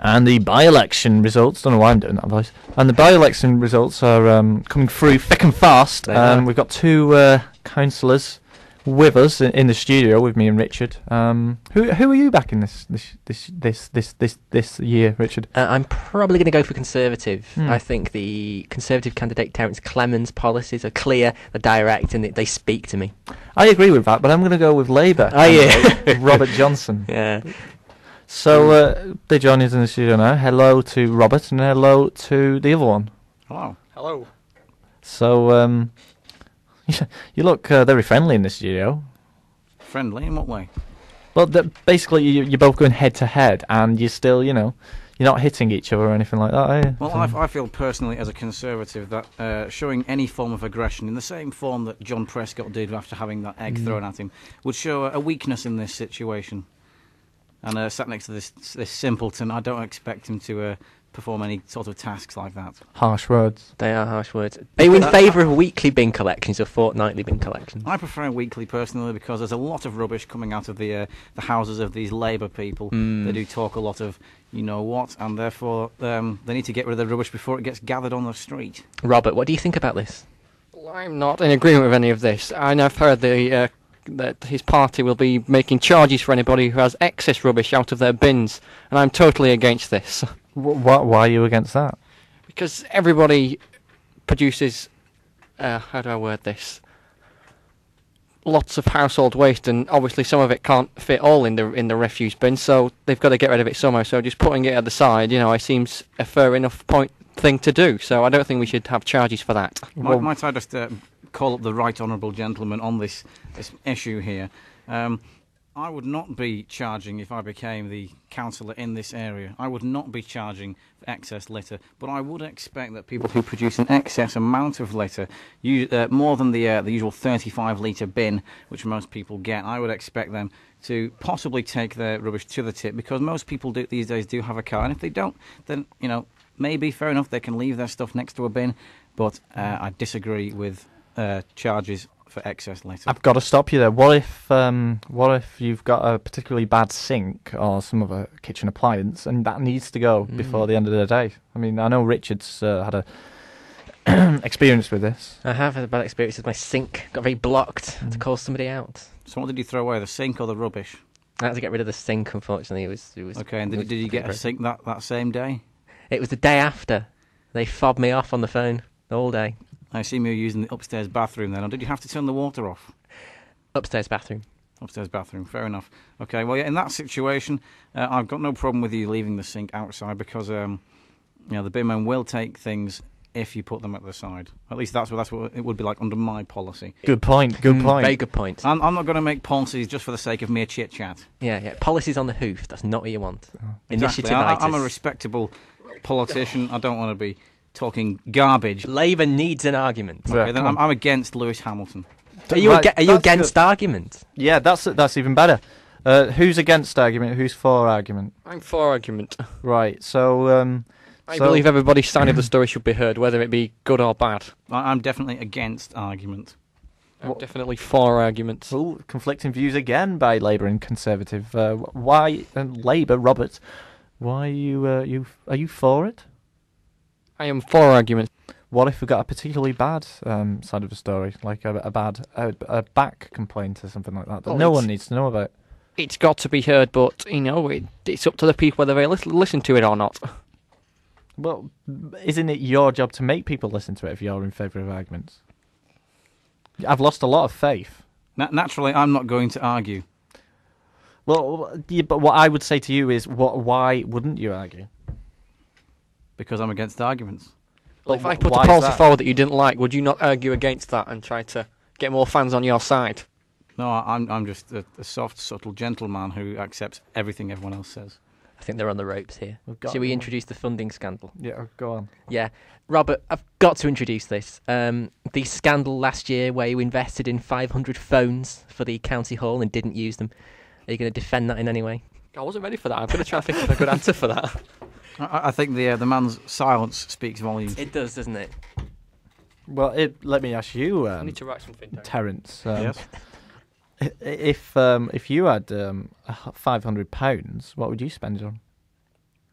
And the by-election results, don't know why I'm doing that voice, and the by-election results are coming through thick and fast. We've got two councillors with us in the studio with me and Richard. Who are you backing this year, Richard? I'm probably going to go for Conservative. I think the Conservative candidate Terence Clemens' policies are clear, they're direct, and they speak to me. I agree with that, but I'm going to go with Labour. Oh yeah, Robert Johnson. Yeah. So they're joining us in the studio now. Hello to Robert and hello to the other one. Hello. Hello. So you look very friendly in the studio. Friendly in what way? Well, basically you're both going head to head, and you're still, you're not hitting each other or anything like that, are you? Well, I feel personally, as a Conservative, that showing any form of aggression in the same form that John Prescott did after having that egg thrown at him would show a weakness in this situation. And sat next to this simpleton, I don't expect him to perform any sort of tasks like that. Harsh words. They are harsh words. Are you in favour of weekly bin collections or fortnightly bin collections? I prefer weekly personally because there's a lot of rubbish coming out of the houses of these Labour people. They do talk a lot of what, and therefore they need to get rid of the rubbish before it gets gathered on the street. Robert, what do you think about this? Well, I'm not in agreement with any of this. And I've heard that his party will be making charges for anybody who has excess rubbish out of their bins, and I'm totally against this. Why are you against that? Because everybody produces, how do I word this? Lots of household waste, and obviously some of it can't fit all in the refuse bin, so they've got to get rid of it somehow. So just putting it at the side, it seems a fair enough thing to do. So I don't think we should have charges for that. Might I just call up the right honourable gentleman on this issue here? I would not be charging if I became the councillor in this area. I would not be charging for excess litter, but I would expect that people who produce an excess amount of litter, more than the usual 35-litre bin, which most people get, I would expect them to possibly take their rubbish to the tip, because most people these days do have a car, and if they don't, then maybe fair enough, they can leave their stuff next to a bin, but I disagree with charges for excess litter. I've got to stop you there. What if you've got a particularly bad sink or some other kitchen appliance, and that needs to go before the end of the day? I mean, I know Richard's had a experience with this. I have had a bad experience with my sink. Got very blocked. Had to call somebody out. So what did you throw away, the sink or the rubbish? I had to get rid of the sink, unfortunately. It was okay, and did you get a sink that same day? It was the day after. They fobbed me off on the phone all day. I assume you were using the upstairs bathroom then, or did you have to turn the water off? Upstairs bathroom. Upstairs bathroom, fair enough. Okay, well, yeah, in that situation, I've got no problem with you leaving the sink outside, because the bin men will take things if you put them at the side. At least that's what it would be like under my policy. Good point. Very good point. I'm not going to make policies just for the sake of mere chit-chat. Yeah. Policies on the hoof, that's not what you want. Exactly. I'm a respectable politician. I don't want to be talking garbage. Labour needs an argument. Okay, then I'm against Lewis Hamilton. Are you against argument? Yeah, that's even better. Who's against argument? Who's for argument? I'm for argument. Right. So I believe everybody's side of the story should be heard, whether it be good or bad. I'm definitely against argument. I'm definitely for argument. Ooh, conflicting views again by Labour and Conservative. Why Labour, Robert? Why are you for it? I am for argument. What if we got a particularly bad side of the story, like a back complaint or something like that no one needs to know about? It's got to be heard, but it's up to the people whether they listen to it or not. Well, isn't it your job to make people listen to it if you're in favour of arguments? I've lost a lot of faith. Naturally, I'm not going to argue. Well, yeah, but what I would say to you is, why wouldn't you argue? Because I'm against arguments. Well, if I put a policy forward that you didn't like, would you not argue against that and try to get more fans on your side? No, I'm just a soft, subtle gentleman who accepts everything everyone else says. I think they're on the ropes here. Shall we introduce the funding scandal? Yeah, go on. Yeah. Robert, I've got to introduce this. The scandal last year where you invested in 500 phones for the county hall and didn't use them. Are you going to defend that in any way? I wasn't ready for that. I'm going to try and think of a good answer for that. I think the man's silence speaks volumes. It does, doesn't it? Well, let me ask you, I need to write something down. Terence. Yes. If you had £500, what would you spend it on?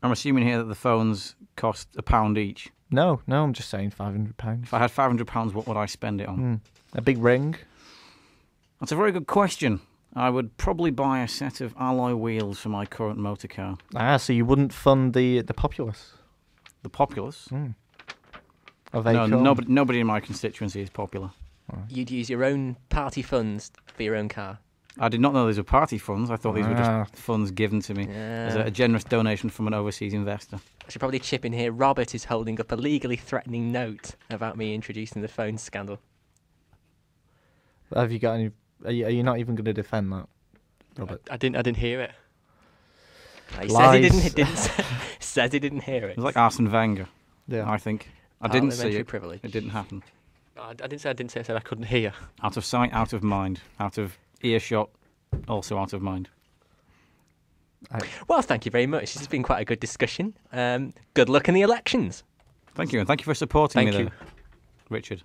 I'm assuming here that the phones cost £1 each. No, I'm just saying £500. If I had £500, what would I spend it on? A big ring. That's a very good question. I would probably buy a set of alloy wheels for my current motor car. So you wouldn't fund the populace? The populace? No, nobody in my constituency is popular. You'd use your own party funds for your own car. I did not know these were party funds. I thought these were just funds given to me as a generous donation from an overseas investor. I should probably chip in here. Robert is holding up a legally threatening note about me introducing the phone scandal. Have you got any? Are you not even going to defend that, Robert? I didn't hear it. He says he didn't hear it. It was like Arsene Wenger. Yeah, I think. I didn't see Parliamentary it. privilege. It didn't happen. I didn't say. I said I couldn't hear. Out of sight, out of mind, out of earshot, also out of mind. Well, thank you very much. This has been quite a good discussion. Good luck in the elections. Thank you, and thank you for supporting me Thank you. there, Richard.